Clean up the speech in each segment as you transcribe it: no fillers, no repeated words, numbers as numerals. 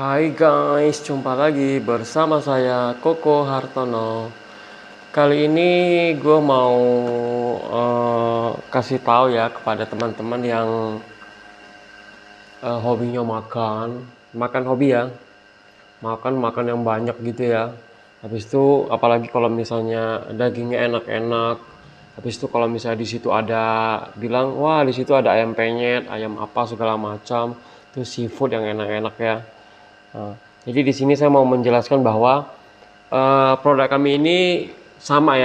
Hai guys, jumpa lagi bersama saya Koko Hartono. Kali ini gue mau kasih tahu ya kepada teman-teman yang hobinya makan hobi ya, makan yang banyak gitu ya. Habis itu apalagi kalau misalnya dagingnya enak-enak. Habis itu kalau misalnya di situ ada bilang, wah di situ ada ayam penyet, ayam apa segala macam, itu seafood yang enak-enak ya. Nah, jadi di sini saya mau menjelaskan bahwa produk kami ini sama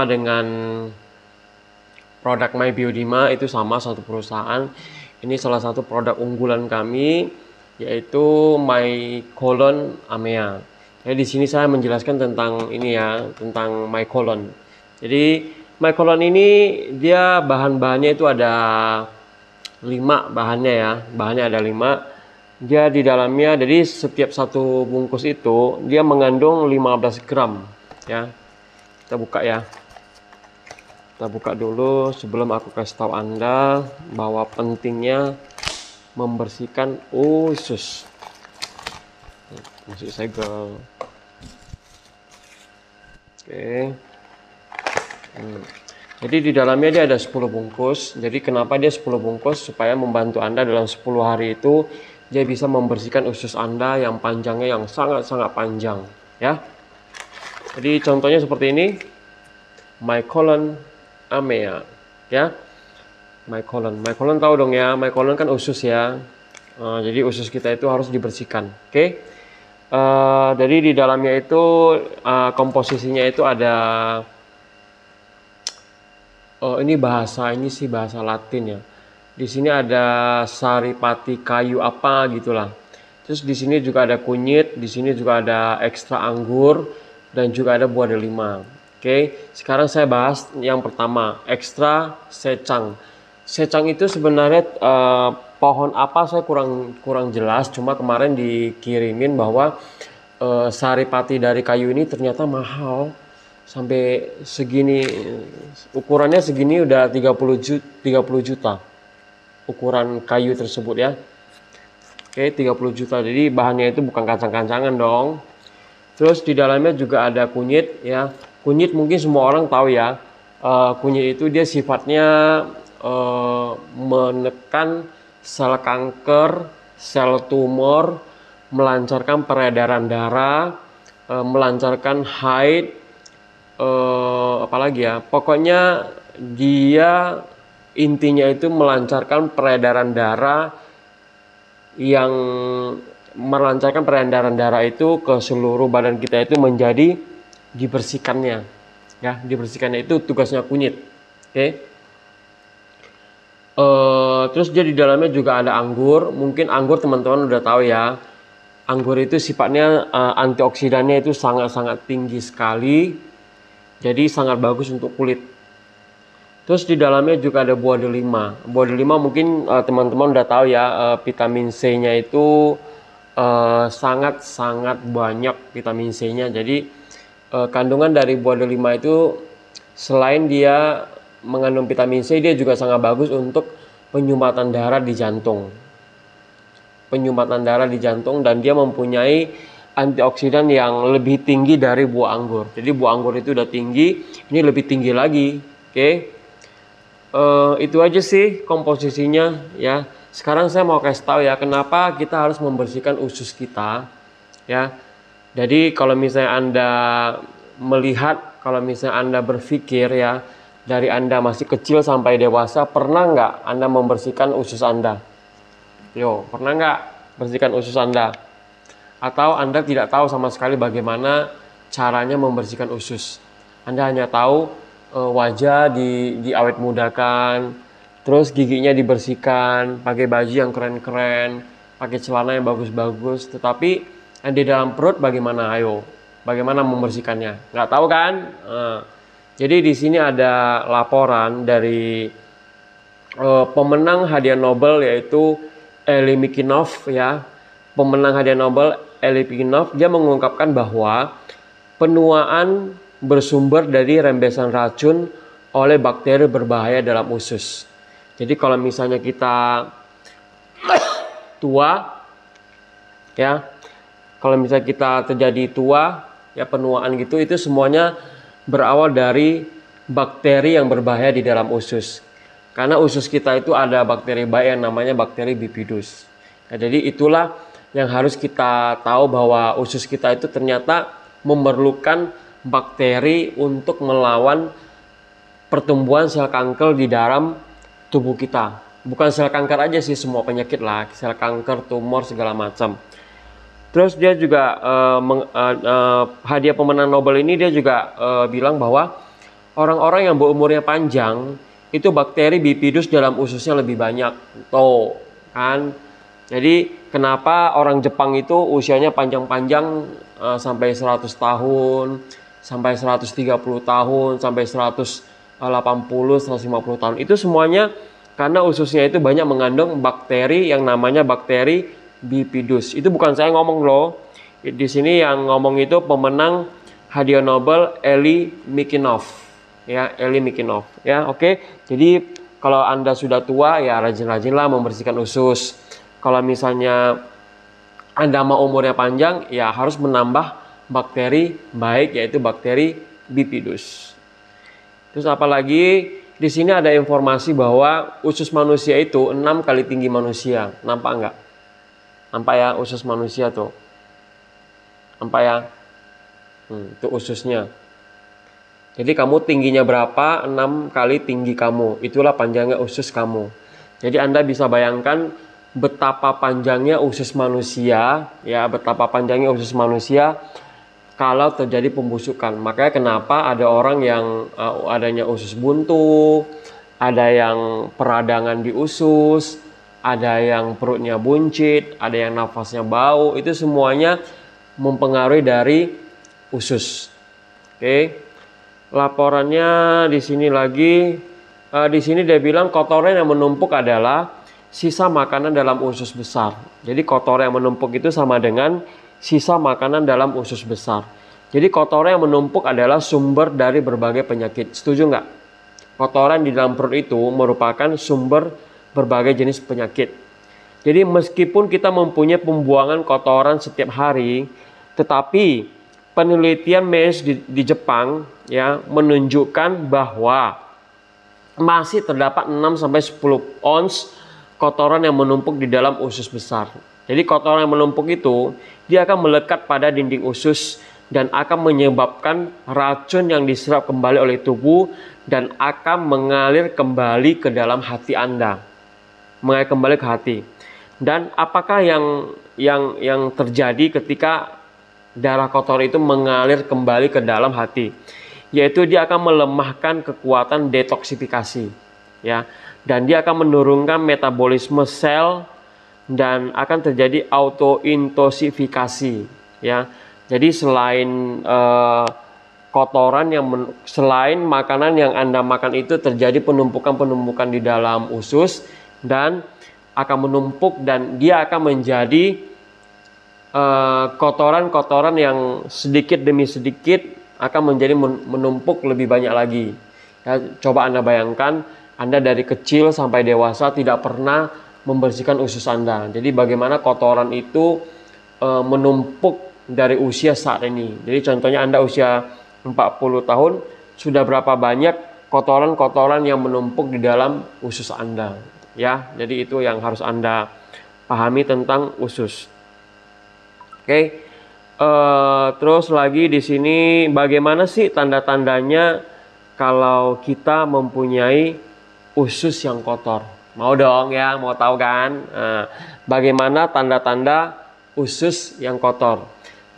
dengan produk My Biodima, itu sama satu perusahaan. Ini salah satu produk unggulan kami yaitu My Colon Amea. Jadi di sini saya menjelaskan tentang ini ya, tentang My Colon. Jadi My Colon ini dia bahan-bahannya itu ada 5 bahannya ya, bahannya ada 5. Dia di dalamnya, jadi setiap satu bungkus itu dia mengandung 15 gram ya. Kita buka ya. Kita buka dulu sebelum aku kasih tahu Anda bahwa pentingnya membersihkan usus. Masih segel. Oke. Jadi di dalamnya dia ada 10 bungkus. Jadi kenapa dia 10 bungkus? Supaya membantu Anda dalam 10 hari itu dia bisa membersihkan usus Anda yang panjangnya yang sangat-sangat panjang ya. Jadi contohnya seperti ini. My Colon Amea ya. My colon tahu dong ya, my colon kan usus ya. Jadi usus kita itu harus dibersihkan. Oke. Jadi di dalamnya itu komposisinya itu ada ini sih bahasa Latin ya. Di sini ada saripati kayu apa gitulah. Terus di sini juga ada kunyit, di sini juga ada ekstra anggur dan juga ada buah delima. Oke, sekarang saya bahas yang pertama, ekstra secang. Secang itu sebenarnya pohon apa saya kurang jelas, cuma kemarin dikirimin bahwa saripati dari kayu ini ternyata mahal. Sampai segini, ukurannya segini udah 30 juta ukuran kayu tersebut ya. Oke, 30 juta. Jadi bahannya itu bukan kacang-kacangan dong. Terus di dalamnya juga ada kunyit ya. Kunyit mungkin semua orang tahu ya. Kunyit itu dia sifatnya menekan sel kanker, sel tumor, melancarkan peredaran darah, melancarkan haid, apalagi ya. Pokoknya dia intinya itu melancarkan peredaran darah, yang melancarkan peredaran darah itu ke seluruh badan kita itu menjadi dibersihkannya ya, dibersihkannya itu tugasnya kunyit. Oke. Terus dia di dalamnya juga ada anggur. Mungkin anggur teman-teman udah tahu ya, anggur itu sifatnya antioksidannya itu sangat-sangat tinggi sekali, jadi sangat bagus untuk kulit. Terus di dalamnya juga ada buah delima. Buah delima mungkin teman-teman udah tahu ya, vitamin C-nya itu sangat-sangat banyak vitamin C-nya. Jadi kandungan dari buah delima itu selain dia mengandung vitamin C, dia juga sangat bagus untuk penyumbatan darah di jantung. Penyumbatan darah di jantung, dan dia mempunyai antioksidan yang lebih tinggi dari buah anggur. Jadi buah anggur itu udah tinggi, ini lebih tinggi lagi. Oke. Itu aja sih komposisinya ya. Sekarang saya mau kasih tahu ya kenapa kita harus membersihkan usus kita ya. Jadi kalau misalnya Anda melihat, kalau misalnya Anda berpikir ya, dari Anda masih kecil sampai dewasa, pernah nggak Anda membersihkan usus Anda? Yo, pernah nggak bersihkan usus Anda? Atau Anda tidak tahu sama sekali bagaimana caranya membersihkan usus? Anda hanya tahu wajah diawet mudakan, terus giginya dibersihkan, pakai baju yang keren-keren, pakai celana yang bagus-bagus. Tetapi di dalam perut bagaimana? Ayo, bagaimana membersihkannya? Nggak tahu kan? Jadi di sini ada laporan dari pemenang hadiah Nobel yaitu Elie Mikinov ya. Pemenang hadiah Nobel Elie Mikinov, dia mengungkapkan bahwa penuaan bersumber dari rembesan racun oleh bakteri berbahaya dalam usus. Jadi kalau misalnya kita tua ya, kalau misalnya kita terjadi tua, ya penuaan gitu, itu semuanya berawal dari bakteri yang berbahaya di dalam usus. Karena usus kita itu ada bakteri baik yang namanya bakteri bifidus. Ya, jadi itulah yang harus kita tahu, bahwa usus kita itu ternyata memerlukan bakteri untuk melawan pertumbuhan sel kanker di dalam tubuh kita. Bukan sel kanker aja sih, semua penyakit lah, sel kanker, tumor, segala macam. Terus dia juga hadiah pemenang Nobel ini dia juga bilang bahwa orang-orang yang berumurnya panjang itu bakteri bifidus dalam ususnya lebih banyak. Tuh kan. Jadi kenapa orang Jepang itu usianya panjang-panjang sampai 100 tahun, sampai 130 tahun, sampai 180, 150 tahun. Itu semuanya karena ususnya itu banyak mengandung bakteri yang namanya bakteri bifidus. Itu bukan saya ngomong loh. Di sini yang ngomong itu pemenang hadiah Nobel Elie Mikinov. Ya, Elie Mikinov. Ya, oke. Jadi kalau Anda sudah tua, ya rajin-rajinlah membersihkan usus. Kalau misalnya Anda mau umurnya panjang, ya harus menambah bakteri baik, yaitu bakteri bifidus. Terus apalagi di sini ada informasi bahwa usus manusia itu 6 kali tinggi manusia. Nampak enggak? Nampak ya usus manusia tuh. Nampak ya? Itu ususnya. Jadi kamu tingginya berapa? 6 kali tinggi kamu. Itulah panjangnya usus kamu. Jadi Anda bisa bayangkan betapa panjangnya usus manusia, ya, betapa panjangnya usus manusia kalau terjadi pembusukan. Makanya kenapa ada orang yang adanya usus buntu, ada yang peradangan di usus, ada yang perutnya buncit, ada yang nafasnya bau. Itu semuanya mempengaruhi dari usus. Oke. Laporannya di sini lagi, di sini dia bilang kotoran yang menumpuk adalah sisa makanan dalam usus besar. Jadi kotoran yang menumpuk itu sama dengan sisa makanan dalam usus besar. Jadi kotoran yang menumpuk adalah sumber dari berbagai penyakit. Setuju nggak? Kotoran di dalam perut itu merupakan sumber berbagai jenis penyakit. Jadi meskipun kita mempunyai pembuangan kotoran setiap hari, tetapi penelitian medis di Jepang ya menunjukkan bahwa masih terdapat 6-10 ons kotoran yang menumpuk di dalam usus besar. Jadi kotoran yang menumpuk itu dia akan melekat pada dinding usus dan akan menyebabkan racun yang diserap kembali oleh tubuh dan akan mengalir kembali ke dalam hati Anda. Mengalir kembali ke hati. Dan apakah yang terjadi ketika darah kotor itu mengalir kembali ke dalam hati? Yaitu dia akan melemahkan kekuatan detoksifikasi, ya. Dan dia akan menurunkan metabolisme sel dan akan terjadi autointoksifikasi, ya. Jadi selain kotoran selain makanan yang Anda makan itu terjadi penumpukan di dalam usus dan akan menumpuk dan dia akan menjadi kotoran-kotoran yang sedikit demi sedikit akan menjadi menumpuk lebih banyak lagi. Ya, coba Anda bayangkan, Anda dari kecil sampai dewasa tidak pernah membersihkan usus Anda. Jadi bagaimana kotoran itu menumpuk dari usia saat ini. Jadi contohnya Anda usia 40 tahun, sudah berapa banyak kotoran-kotoran yang menumpuk di dalam usus Anda. Ya, jadi itu yang harus Anda pahami tentang usus. Oke. Terus lagi di sini bagaimana sih tanda-tandanya kalau kita mempunyai usus yang kotor? Mau dong ya, mau tahu kan? Bagaimana tanda-tanda usus yang kotor?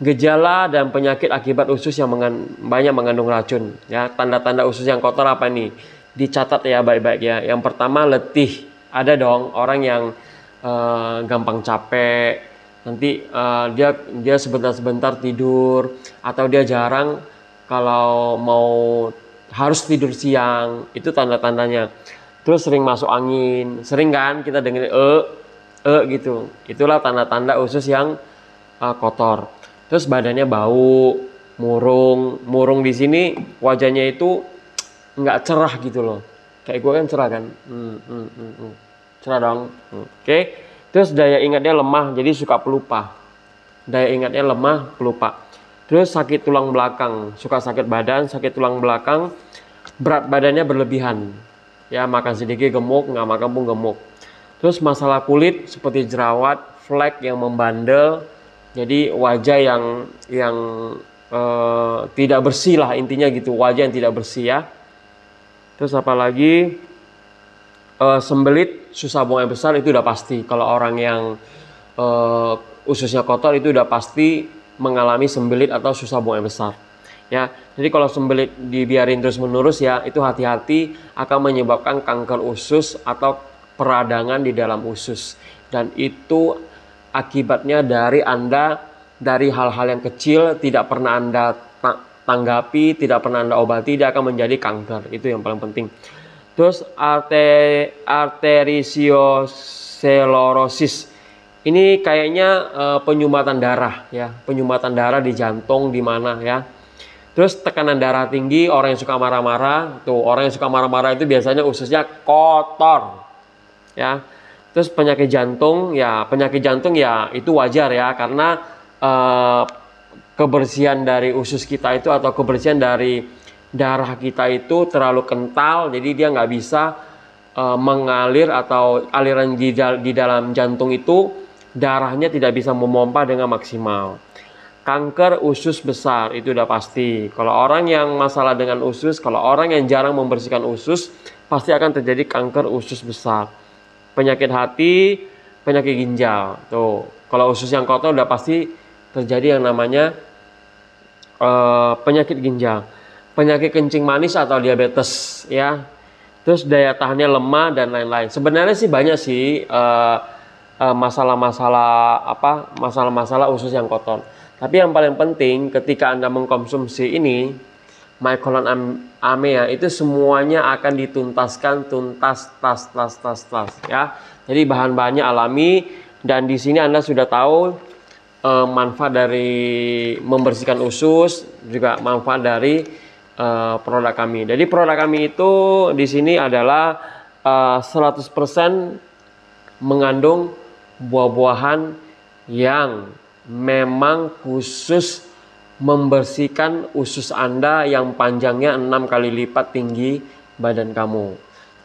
Gejala dan penyakit akibat usus yang banyak mengandung racun. Ya, tanda-tanda usus yang kotor apa nih? Dicatat ya baik-baik ya. Yang pertama letih. Ada dong orang yang gampang capek. Nanti dia sebentar-sebentar tidur, atau dia jarang kalau mau harus tidur siang. Itu tanda-tandanya. Terus sering masuk angin, sering kan kita dengerin gitu. Itulah tanda-tanda usus yang kotor. Terus badannya bau, murung di sini wajahnya itu nggak cerah gitu loh. Kayak gue kan cerah kan, cerah dong. Oke. Terus daya ingatnya lemah, jadi suka pelupa. daya ingatnya lemah, pelupa. Terus sakit tulang belakang, suka sakit badan, sakit tulang belakang, berat badannya berlebihan. Ya, makan sedikit gemuk, nggak makan pun gemuk. Terus masalah kulit seperti jerawat, flek yang membandel, jadi wajah yang tidak bersih lah intinya gitu, wajah yang tidak bersih ya. Terus apalagi sembelit, susah buang air besar itu udah pasti. Kalau orang yang ususnya kotor itu udah pasti mengalami sembelit atau susah buang air besar. Ya, jadi kalau sembelit dibiarin terus menerus ya itu hati-hati akan menyebabkan kanker usus atau peradangan di dalam usus. Dan itu akibatnya dari Anda dari hal-hal yang kecil tidak pernah Anda tanggapi, tidak pernah Anda obati, dia akan menjadi kanker. Itu yang paling penting. Terus arteriosclerosis. Ini kayaknya penyumbatan darah ya, penyumbatan darah di jantung di mana ya. Terus tekanan darah tinggi, orang yang suka marah-marah, tuh orang yang suka marah-marah itu biasanya ususnya kotor ya. Terus penyakit jantung ya itu wajar ya karena kebersihan dari usus kita itu atau kebersihan dari darah kita itu terlalu kental, jadi dia nggak bisa mengalir atau aliran di dalam jantung itu darahnya tidak bisa memompa dengan maksimal. Kanker usus besar itu udah pasti. Kalau orang yang masalah dengan usus, kalau orang yang jarang membersihkan usus, pasti akan terjadi kanker usus besar. Penyakit hati, penyakit ginjal. Tuh, kalau usus yang kotor udah pasti terjadi yang namanya penyakit ginjal. Penyakit kencing manis atau diabetes ya. Terus daya tahannya lemah dan lain-lain. Sebenarnya sih banyak sih masalah-masalah usus yang kotor. Tapi yang paling penting ketika Anda mengkonsumsi ini mycolon amea itu semuanya akan dituntaskan tuntas ya. Jadi bahan-bahannya alami dan di sini Anda sudah tahu manfaat dari membersihkan usus, juga manfaat dari produk kami. Jadi produk kami itu di sini adalah 100% mengandung buah-buahan yang memang khusus membersihkan usus Anda yang panjangnya 6 kali lipat tinggi badan kamu.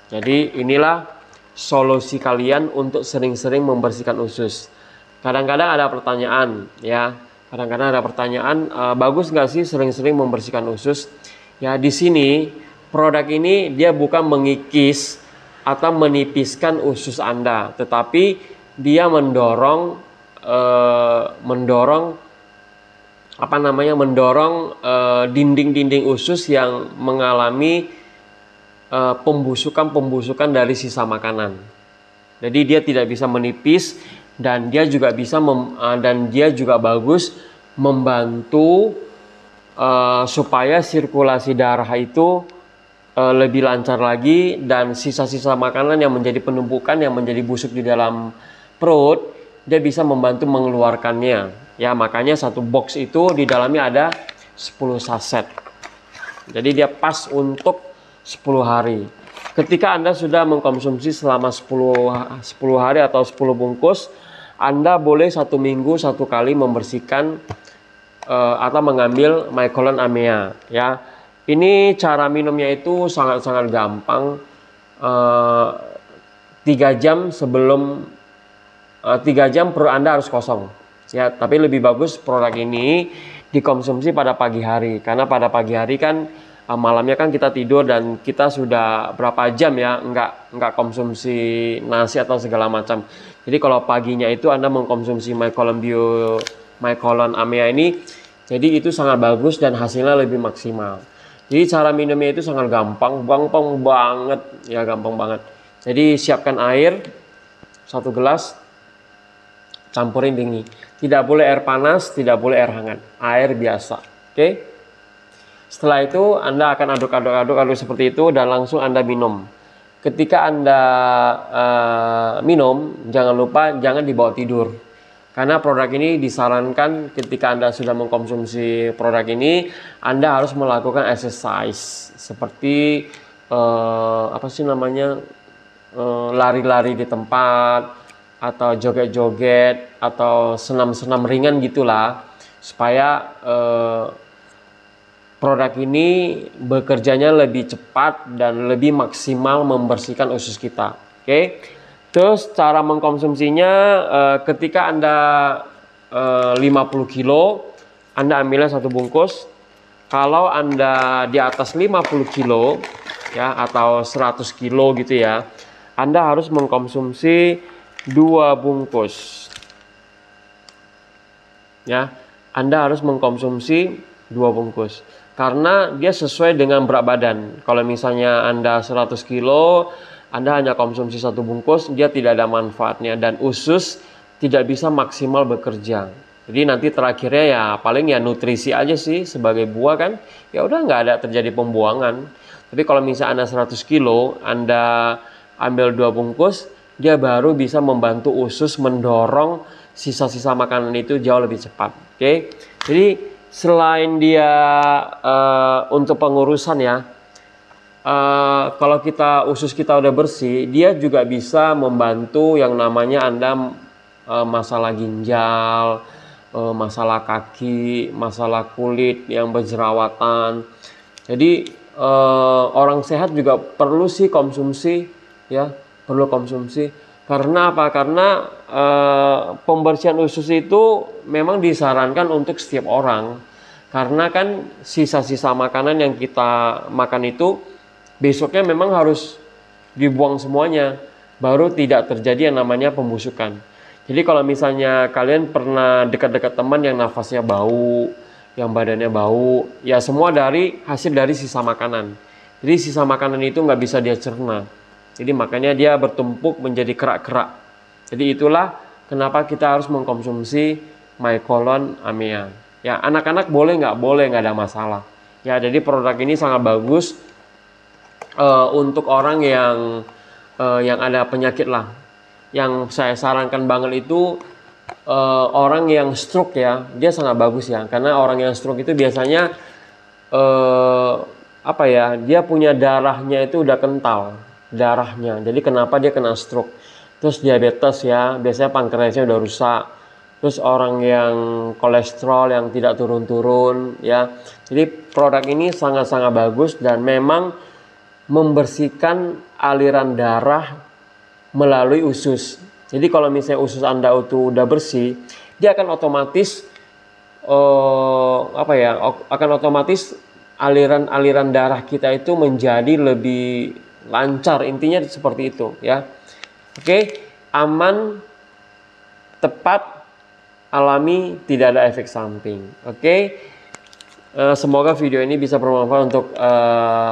Jadi inilah solusi kalian untuk sering-sering membersihkan usus. Kadang-kadang ada pertanyaan ya, bagus nggak sih sering-sering membersihkan usus? Ya di sini produk ini dia bukan mengikis atau menipiskan usus Anda, tetapi dia mendorong dinding-dinding usus yang mengalami pembusukan dari sisa makanan. Jadi dia tidak bisa menipis dan dia juga bagus membantu supaya sirkulasi darah itu lebih lancar lagi dan sisa-sisa makanan yang menjadi penumpukan yang menjadi busuk di dalam perut dia bisa membantu mengeluarkannya ya. Makanya satu box itu di dalamnya ada 10 saset, jadi dia pas untuk 10 hari. Ketika Anda sudah mengkonsumsi selama 10 hari atau 10 bungkus, Anda boleh 1 minggu 1 kali membersihkan atau mengambil mycolon amea ya. Ini cara minumnya itu sangat-sangat gampang. 3 jam sebelum 3 jam perut Anda harus kosong ya, tapi lebih bagus produk ini dikonsumsi pada pagi hari karena pada pagi hari kan malamnya kan kita tidur dan kita sudah berapa jam ya enggak konsumsi nasi atau segala macam. Jadi kalau paginya itu Anda mengkonsumsi mycolon amea ini, jadi itu sangat bagus dan hasilnya lebih maksimal. Jadi cara minumnya itu sangat gampang banget ya, gampang banget. Jadi siapkan air 1 gelas, campurin dingin. Tidak boleh air panas, tidak boleh air hangat. Air biasa. Oke? Setelah itu Anda akan aduk seperti itu dan langsung Anda minum. Ketika Anda minum, jangan lupa jangan dibawa tidur. Karena produk ini disarankan ketika Anda sudah mengkonsumsi produk ini, Anda harus melakukan exercise seperti lari-lari di tempat, atau joget-joget atau senam-senam ringan gitulah, supaya produk ini bekerjanya lebih cepat dan lebih maksimal membersihkan usus kita. Oke. Terus cara mengkonsumsinya, ketika Anda 50 kilo, Anda ambilnya 1 bungkus. Kalau Anda di atas 50 kilo ya, atau 100 kilo gitu ya, Anda harus mengkonsumsi 2 bungkus. Ya, Anda harus mengkonsumsi 2 bungkus. Karena dia sesuai dengan berat badan. Kalau misalnya Anda 100 kilo, Anda hanya konsumsi 1 bungkus, dia tidak ada manfaatnya dan usus tidak bisa maksimal bekerja. Jadi nanti terakhirnya ya paling ya nutrisi aja sih sebagai buah kan. Ya udah nggak ada terjadi pembuangan. Tapi kalau misalnya Anda 100 kilo, Anda ambil 2 bungkus, dia baru bisa membantu usus mendorong sisa-sisa makanan itu jauh lebih cepat. Oke. Jadi selain dia untuk pengurusan ya, kalau usus kita udah bersih, dia juga bisa membantu yang namanya Anda masalah ginjal, masalah kaki, masalah kulit yang berjerawatan. Jadi orang sehat juga perlu sih konsumsi ya, perlu konsumsi. Karena apa? Karena pembersihan usus itu memang disarankan untuk setiap orang. Karena kan sisa-sisa makanan yang kita makan itu besoknya memang harus dibuang semuanya. Baru tidak terjadi yang namanya pembusukan. Jadi kalau misalnya kalian pernah dekat-dekat teman yang nafasnya bau, yang badannya bau, ya semua hasil dari sisa makanan. Jadi sisa makanan itu nggak bisa dia cerna. Jadi makanya dia bertumpuk menjadi kerak-kerak. Jadi itulah kenapa kita harus mengkonsumsi mycolon amea. Ya anak-anak boleh nggak ada masalah. Ya jadi produk ini sangat bagus untuk orang yang ada penyakit lah. Yang saya sarankan banget itu orang yang stroke ya, dia sangat bagus ya. Karena orang yang stroke itu biasanya dia punya darahnya itu udah kental. Darahnya. Jadi kenapa dia kena stroke? Terus diabetes ya, biasanya pankreasnya udah rusak. Terus orang yang kolesterol yang tidak turun-turun ya. Jadi produk ini sangat-sangat bagus dan memang membersihkan aliran darah melalui usus. Jadi kalau misalnya usus Anda itu udah bersih, dia akan otomatis aliran darah kita itu menjadi lebih lancar, intinya seperti itu ya. Oke, aman, tepat, alami, tidak ada efek samping. Oke, semoga video ini bisa bermanfaat untuk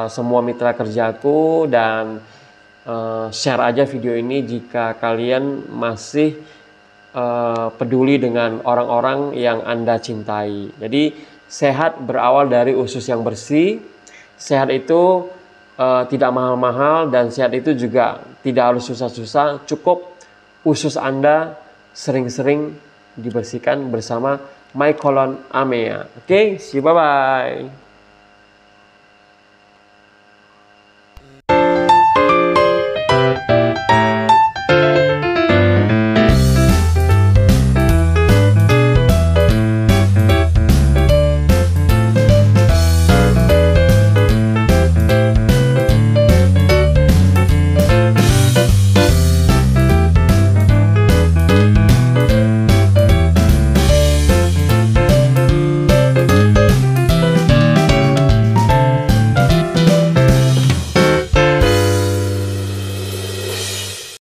semua mitra kerjaku dan share aja video ini jika kalian masih peduli dengan orang-orang yang Anda cintai. Jadi sehat berawal dari usus yang bersih. Sehat itu tidak mahal-mahal dan sehat itu juga tidak harus susah-susah. Cukup usus Anda sering-sering dibersihkan bersama mycolon amea. Oke, see you, bye-bye.